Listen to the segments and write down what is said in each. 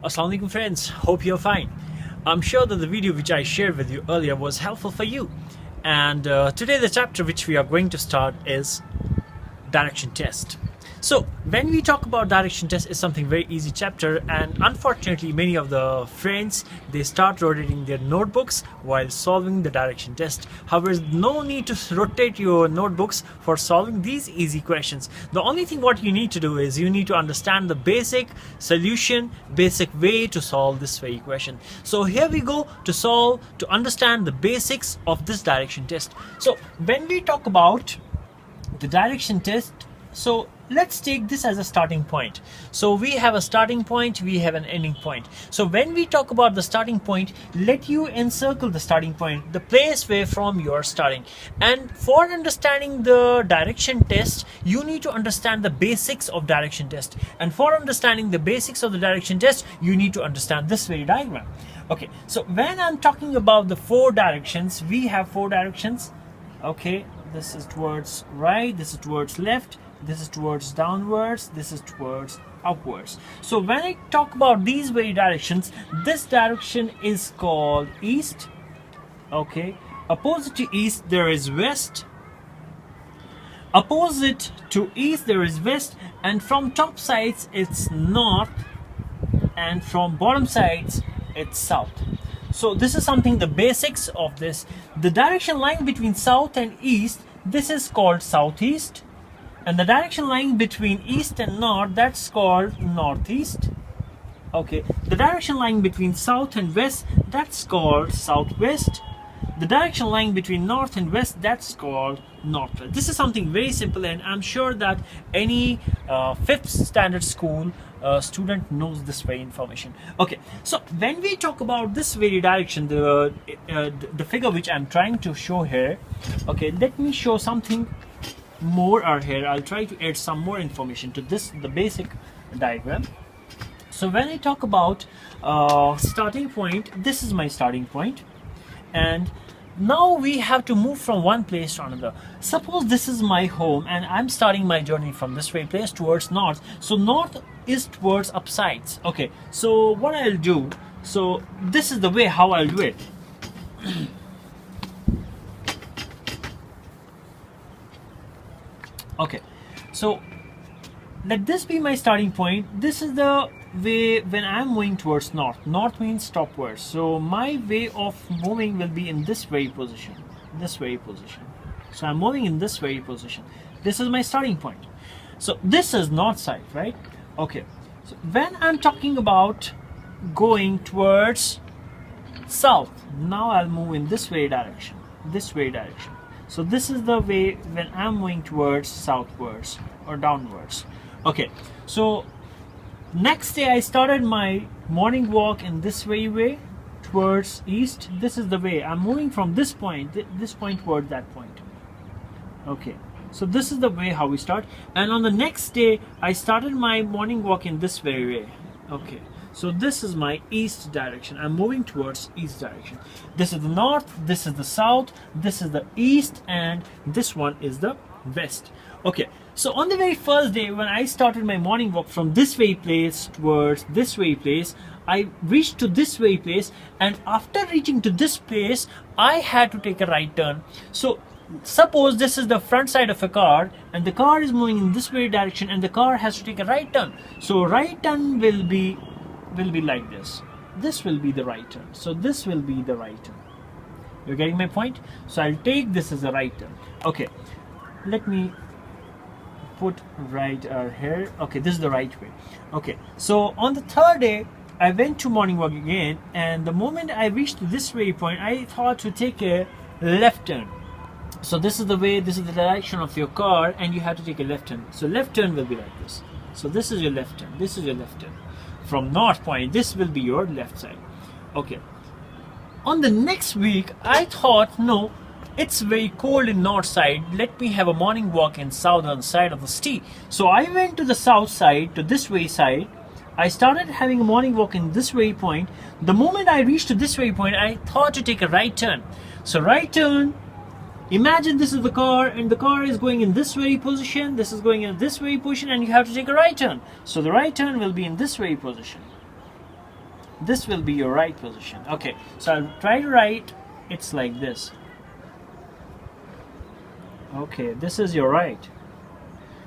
Assalamualaikum friends, hope you're fine. I'm sure that the video which I shared with you earlier was helpful for you. And today the chapter which we are going to start is direction test. So when we talk about direction test, is something very easy chapter, and unfortunately many of the friends, they start rotating their notebooks while solving the direction test. However, no need to rotate your notebooks for solving these easy questions. The only thing what you need to do is you need to understand the basic solution, basic way to solve this very question. So here we go to understand the basics of this direction test. So when we talk about the direction test, so let's take this as a starting point. So we have a starting point, we have an ending point. So when we talk about the starting point, let you encircle the starting point, the place where from you are starting. And for understanding the direction test, you need to understand the basics of direction test. And for understanding the basics of the direction test, you need to understand this very diagram. Okay, so when I'm talking about the four directions, we have four directions. Okay, this is towards right, this is towards left, this is towards downwards, this is towards upwards. So when I talk about these very directions, this direction is called east. Okay, opposite to east there is west, opposite to east there is west, and from top sides it's north, and from bottom sides it's south. So this is something, the basics of this. The direction lying between south and east, this is called southeast. And the direction lying between east and north, that's called northeast. Okay, the direction lying between south and west, that's called southwest. The direction lying between north and west, that's called northwest. This is something very simple, and I'm sure that any 5th standard school student knows this very information. Okay, so when we talk about this very direction, the figure which I'm trying to show here, okay, let me show something more are here. I'll try to add some more information to this, the basic diagram. So when I talk about starting point, this is my starting point, and now we have to move from one place to another. Suppose this is my home and I'm starting my journey from this very place towards north. So north is towards upsides. Okay, so what I'll do, so this is the way how I'll do it. Okay, so let this be my starting point. This is the way when I'm moving towards north. North means stopwards. So my way of moving will be in this very position. This very position. So I'm moving in this very position. This is my starting point. So this is north side, right? Okay. So when I'm talking about going towards south, now I'll move in this way direction. This way direction. So this is the way when I'm moving towards southwards or downwards. Okay, so next day I started my morning walk in this very way towards east. This is the way I'm moving from this point toward that point. Okay, so this is the way how we start. And on the next day I started my morning walk in this very way. Okay, so this is my east direction. I'm moving towards east direction. This is the north, this is the south, this is the east, and this one is the west. Okay, so on the very first day when I started my morning walk from this way place towards this way place, I reached to this way place, and after reaching to this place I had to take a right turn. So suppose this is the front side of a car and the car is moving in this very direction and the car has to take a right turn. So right turn will be like this. This will be the right turn. So this will be the right turn. You're getting my point? So I'll take this as a right turn. Okay, let me put right here. Okay, this is the right way. Okay, so on the third day I went to morning walk again, and the moment I reached this very point I thought to take a left turn. So this is the way, this is the direction of your car, and you have to take a left turn. So left turn will be like this. So this is your left turn, this is your left turn. From north point, this will be your left side. Okay, on the next week I thought, no, it's very cold in north side, let me have a morning walk in southern side of the city. So I went to the south side, to this way side. I started having a morning walk in this way point. The moment I reached to this way point I thought to take a right turn. So right turn, imagine this is the car, and the car is going in this very position, this is going in this very position, and you have to take a right turn. So the right turn will be in this very position. this will be your right position. Okay, so I'll try to write it's like this. Okay, this is your right.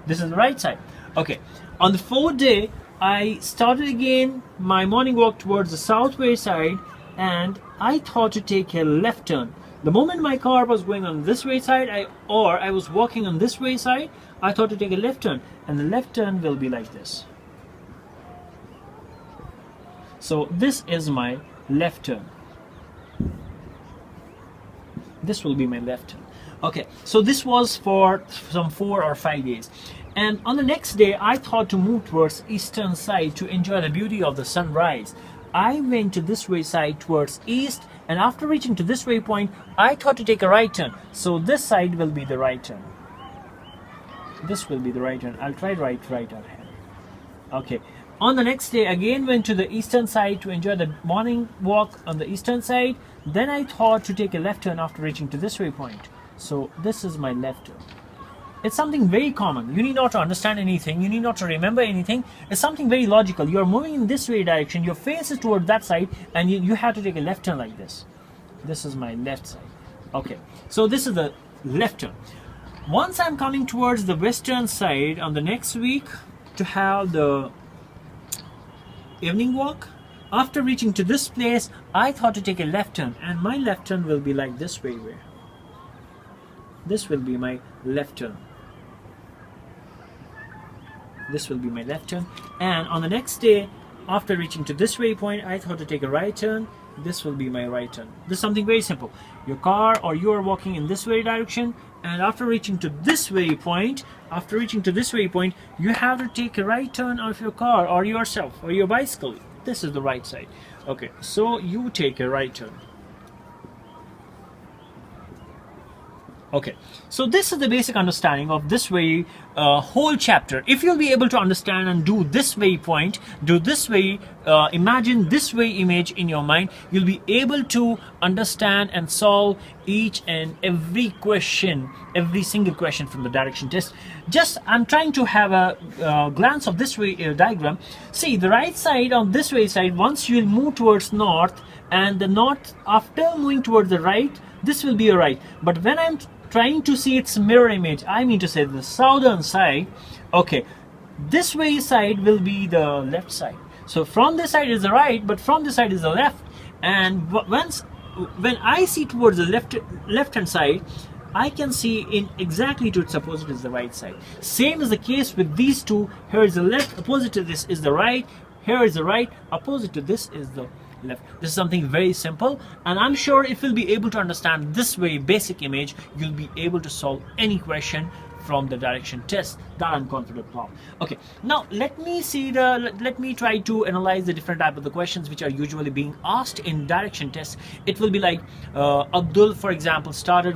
This is the right side. Okay, on the fourth day, I started again my morning walk towards the southwest side, and I thought to take a left turn. The moment my car was going on this way side, I was walking on this way side, I thought to take a left turn, and the left turn will be like this. So this is my left turn. This will be my left turn. Okay, so this was for some 4 or 5 days. And on the next day, I thought to move towards eastern side to enjoy the beauty of the sunrise. I went to this way side towards east, and after reaching to this waypoint, I thought to take a right turn. So this side will be the right turn. This will be the right turn. I'll try right on here. Okay. On the next day, again went to the eastern side to enjoy the morning walk on the eastern side. Then I thought to take a left turn after reaching to this waypoint. So this is my left turn. It's something very common. You need not to understand anything. You need not to remember anything. It's something very logical. You're moving in this way direction. Your face is toward that side, and you have to take a left turn like this. This is my left side. Okay, so this is the left turn. Once I'm coming towards the western side on the next week to have the evening walk, after reaching to this place, I thought to take a left turn, and my left turn will be like this way. This will be my left turn. This will be my left turn. And on the next day, after reaching to this waypoint, I thought to take a right turn. This will be my right turn. This is something very simple. Your car or you are walking in this way direction, and after reaching to this waypoint, you have to take a right turn of your car or yourself or your bicycle. This is the right side. Okay, so you take a right turn. Okay, so this is the basic understanding of this way whole chapter. If you'll be able to understand and do this waypoint, do this way, imagine this way image in your mind, you'll be able to understand and solve each and every question, every single question from the direction test. Just I'm trying to have a glance of this way diagram. See, the right side on this way side, once you'll move towards north, and the north, after moving towards the right, this will be your right. But when I'm trying to see its mirror image, I mean to say the southern side, okay, this way side will be the left side. So from this side is the right, but from this side is the left. And when I see towards the left hand side, I can see in exactly to its opposite is the right side. Same is the case with these two. Here is the left, opposite to this is the right. Here is the right, opposite to this is the left. This is something very simple, and I'm sure if you'll be able to understand this way basic image, you'll be able to solve any question from the direction test. That I'm confident of. Okay, now let me try to analyze the different type of the questions which are usually being asked in direction test. It will be like Abdul, for example, started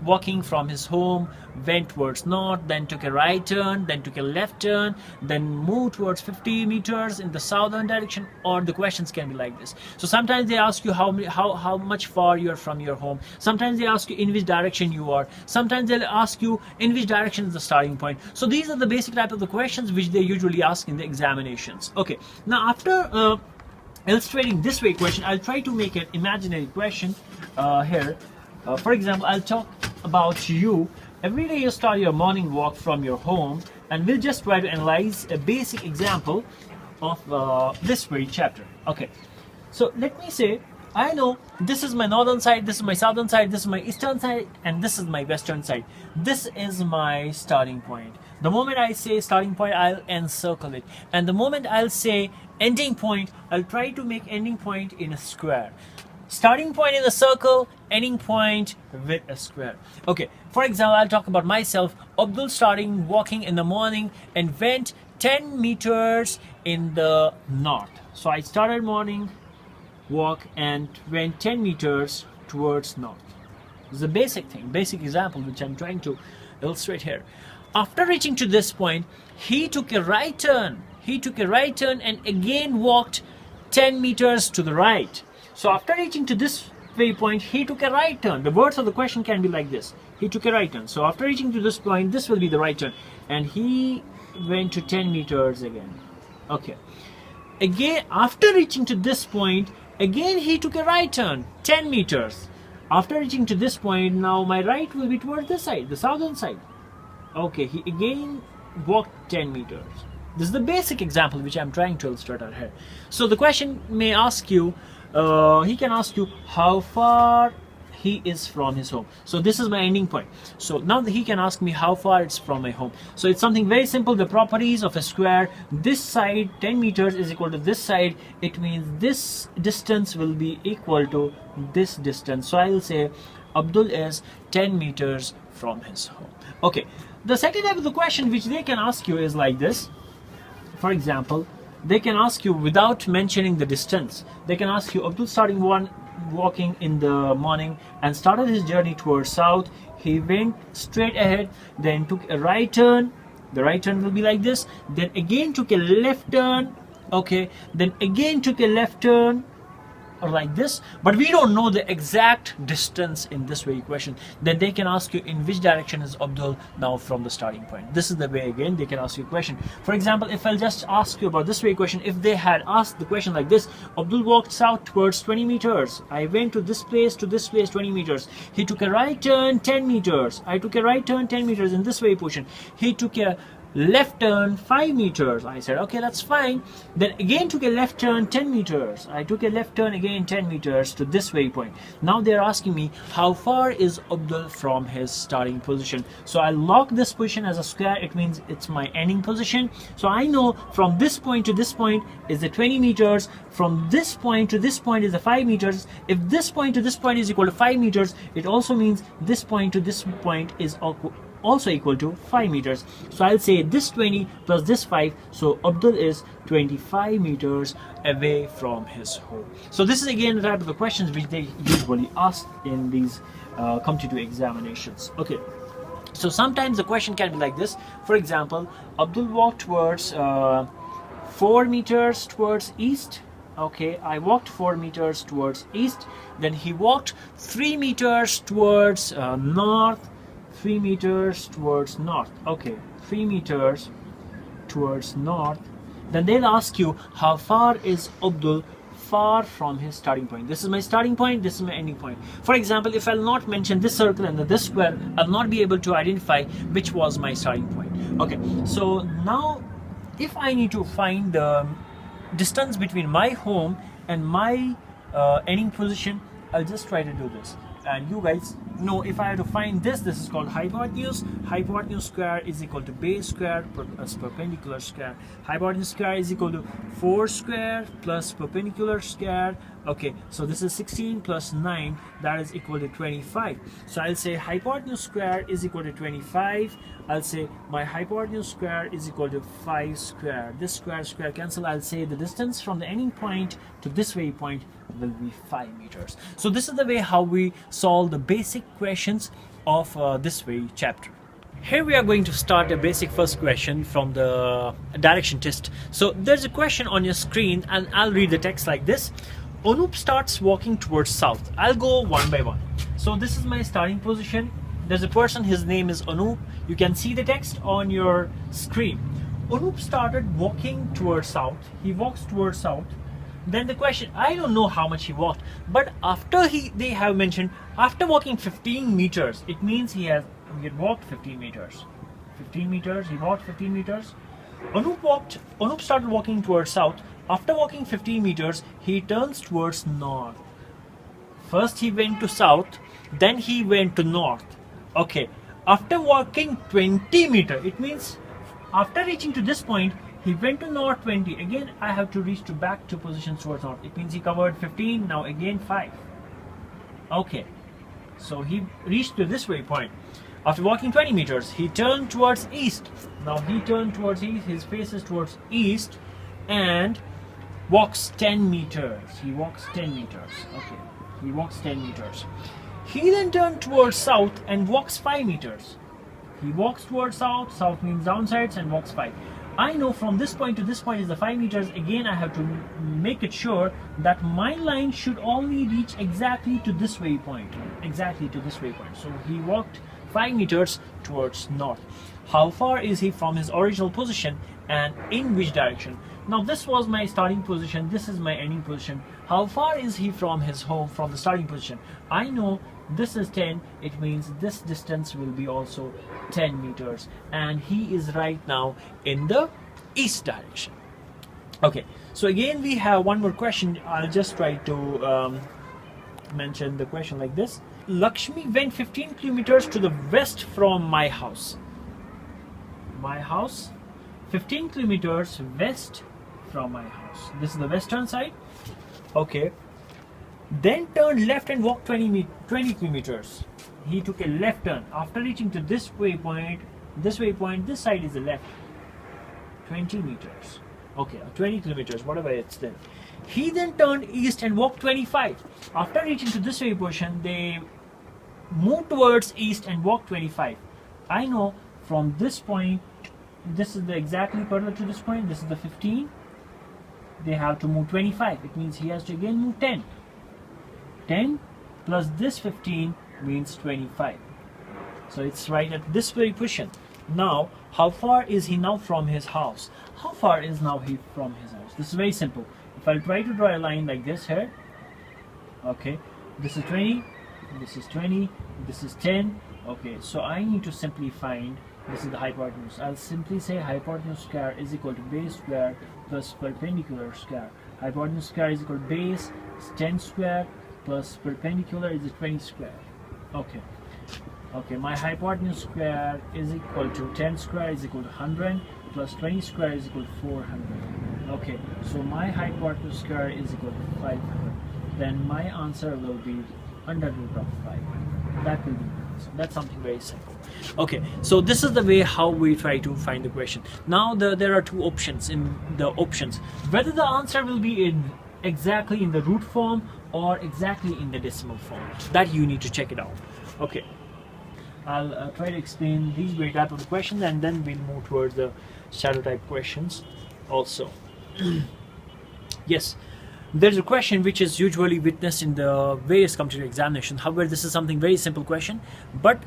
walking from his home, went towards north, then took a right turn, then took a left turn, then moved towards 50 meters in the southern direction. Or the questions can be like this. So sometimes they ask you how much far you are from your home. Sometimes they ask you in which direction you are. Sometimes they'll ask you in which direction is the starting point. So these are the basic type of the questions which they usually ask in the examinations. Okay, now after illustrating this way question, I'll try to make an imaginary question here. For example, I'll talk about you. Every day you start your morning walk from your home, and we'll just try to analyze a basic example of this very chapter. Okay, so let me say, I know this is my northern side, this is my southern side, this is my eastern side, and this is my western side. This is my starting point. The moment I say starting point, I'll encircle it, and the moment I'll say ending point, I'll try to make ending point in a square. Starting point in a circle, ending point with a square. Okay, for example, I'll talk about myself. Abdul starting walking in the morning and went 10 meters in the north. So I started morning walk and went 10 meters towards north. This is a basic thing, basic example which I'm trying to illustrate here. After reaching to this point, he took a right turn. He took a right turn and again walked 10 meters to the right. So after reaching to this waypoint, he took a right turn. The words of the question can be like this. He took a right turn. So after reaching to this point, this will be the right turn. And he went to 10 meters again. Okay. Again, after reaching to this point, again he took a right turn 10 meters. After reaching to this point, now my right will be towards this side, the southern side. Okay, he again walked 10 meters. This is the basic example which I'm trying to illustrate out here. So the question may ask you, he can ask you how far he is from his home. So this is my ending point. So now he can ask me how far it's from my home. So it's something very simple. The properties of a square, this side 10 meters is equal to this side. It means this distance will be equal to this distance. So I will say Abdul is 10 meters from his home. Okay, the second type of the question which they can ask you is like this. For example, they can ask you without mentioning the distance. They can ask you, Abdul starting walking in the morning and started his journey towards south. He went straight ahead, then took a right turn. The right turn will be like this. Then again took a left turn. Okay, then again took a left turn, or like this, but we don't know the exact distance in this way equation. Then they can ask you in which direction is Abdul now from the starting point. This is the way again they can ask you a question. For example, if I'll just ask you about this way equation, if they had asked the question like this, Abdul walked south towards 20 meters. I went to this place 20 meters. He took a right turn 10 meters. I took a right turn 10 meters in this way equation. He took a left turn 5 meters. I said okay, that's fine. Then again took a left turn 10 meters. I took a left turn again 10 meters to this waypoint. Now they're asking me how far is Abdul from his starting position. So I lock this position as a square. It means it's my ending position. So I know from this point to this point is the 20 meters. From this point to this point is the 5 meters. If this point to this point is equal to 5 meters, it also means this point to this point is also equal to 5 meters. So I'll say this 20 plus this 5, so Abdul is 25 meters away from his home. So this is again the type of the questions which they usually ask in these competitive examinations. Okay, so sometimes the question can be like this. For example, Abdul walked towards 4 meters towards east. Okay, I walked 4 meters towards east. Then he walked 3 meters towards north. 3 meters towards north. Okay, 3 meters towards north. Then they'll ask you how far is Abdul far from his starting point. This is my starting point, this is my ending point. For example, if I'll not mention this circle and this square, I'll not be able to identify which was my starting point. Okay, so now if I need to find the distance between my home and my ending position, I'll just try to do this. And you guys know, if I have to find this is called hypotenuse. Hypotenuse square is equal to base square plus perpendicular square. Hypotenuse square is equal to 4 square plus perpendicular square. Okay, so this is 16 plus 9, that is equal to 25. So I'll say hypotenuse square is equal to 25. I'll say my hypotenuse square is equal to 5 square. This square cancel. I'll say the distance from the ending point to this waypoint will be 5 meters. So this is the way how we solve the basic questions of this way chapter. Here we are going to start a basic first question from the direction test. So there's a question on your screen and I'll read the text like this. Anup starts walking towards south. I'll go one by one. So this is my starting position. There's a person, his name is Anup. You can see the text on your screen. Anup started walking towards south. He walks towards south. Then the question, I don't know how much he walked, but after they have mentioned after walking 15 meters, it means he had walked 15 meters. 15 meters, he walked 15 meters. Anup started walking towards south. After walking 15 meters, he turns towards north. First he went to south, then he went to north. Okay, after walking 20 meters, it means after reaching to this point, he went to north 20. Again, I have to reach back to positions towards north. It means he covered 15, now again 5. Okay, so he reached to this waypoint. After walking 20 meters, he turned towards east. Now he turned towards east, his face is towards east, and walks 10 meters. He walks 10 meters. Okay, he walks 10 meters. He then turned towards south and walks 5 meters. He walks towards south, south means downsides, and walks 5. I know from this point to this point is the 5 meters. Again, I have to make it sure that my line should only reach exactly to this waypoint. Exactly to this waypoint. So he walked 5 meters towards north. How far is he from his original position and in which direction? Now this was my starting position, this is my ending position. How far is he from his home, from the starting position? I know this is 10, it means this distance will be also 10 meters, and he is right now in the east direction. Okay, so again we have one more question. I'll just try to mention the question like this. Lakshmi went 15 kilometers to the west from my house. My house, 15 kilometers west from my house. This is the western side. Okay. Then turned left and walked 20 kilometers. He took a left turn. After reaching to this waypoint, this side is the left. 20 meters. Okay, 20 kilometers, whatever it's then. He then turned east and walked 25. After reaching to this waypoint, they moved towards east and walked 25. I know from this point, this is the exactly parallel to this point, this is the 15. They have to move 25. It means he has to again move 10. 10 plus this 15 means 25. So it's right at this very position. Now, how far is he now from his house? How far is now he from his house? This is very simple. If I try to draw a line like this here, okay, this is 20, this is 20, this is 10. Okay, so I need to simply find, this is the hypotenuse. I'll simply say hypotenuse square is equal to base square plus perpendicular square. Hypotenuse square is equal to base is 10 square plus perpendicular is 20 square. Okay. Okay, my hypotenuse square is equal to 10 square is equal to 100 plus 20 square is equal to 400. Okay, so my hypotenuse square is equal to 500. Then my answer will be under root of 500. That will be the answer. That's something very simple. Okay, so this is the way how we try to find the question. Now there are two options in the options. Whether the answer will be in exactly in the root form or exactly in the decimal form. That you need to check it out. Okay. I'll try to explain these very type of questions, and then we'll move towards the shadow type questions also. Yes, there's a question which is usually witnessed in the various competitive examinations. However, this is something very simple question, but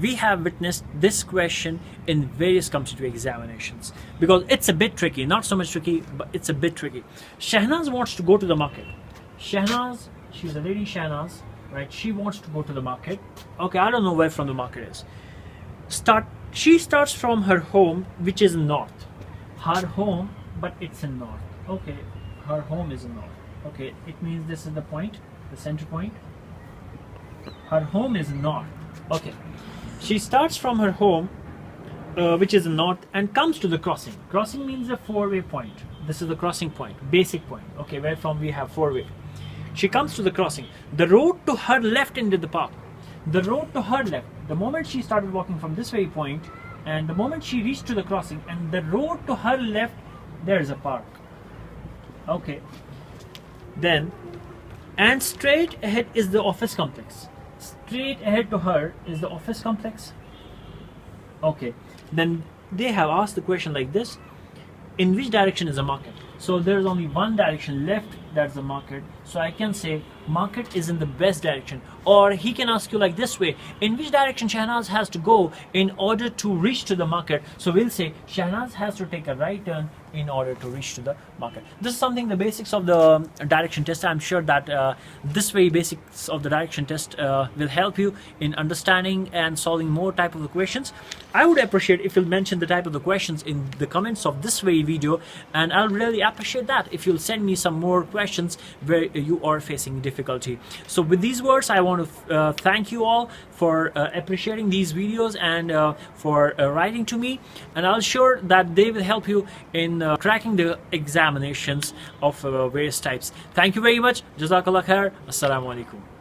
we have witnessed this question in various competitive examinations because it's a bit tricky. Not so much tricky, but it's a bit tricky. Shahnaz wants to go to the market. Shahnaz, she's a lady, Shahnaz. Right, she wants to go to the market. Okay, I don't know where from the market is. She starts from her home, which is north. Her home, but it's in north. Okay, her home is in north. Okay, it means this is the point, the center point. Her home is north. Okay, she starts from her home, which is in north, and comes to the crossing. Crossing means a four-way point. This is the crossing point, basic point. Okay, where from we have four-way. She comes to the crossing. The road to her left ended the park. The road to her left. The moment she started walking from this way point, and the moment she reached to the crossing, and the road to her left, there is a park. Okay. Then, and straight ahead is the office complex. Straight ahead to her is the office complex. Okay. Then they have asked the question like this: in which direction is the market? So there is only one direction left, that's the market. So I can say market is in the west direction. Or he can ask you like this way: in which direction Shahnaz has to go in order to reach to the market? So we'll say Shahnaz has to take a right turn in order to reach to the market. This is something, the basics of the direction test. I'm sure that this very basics of the direction test will help you in understanding and solving more type of the questions. I would appreciate if you'll mention the type of the questions in the comments of this very video, and I'll really appreciate that if you'll send me some more questions where you are facing difficulty. So with these words, I want to thank you all for appreciating these videos and for writing to me, and I'll sure that they will help you in cracking the examinations of various types. Thank you very much. Jazakallah khair. Assalamu alaikum.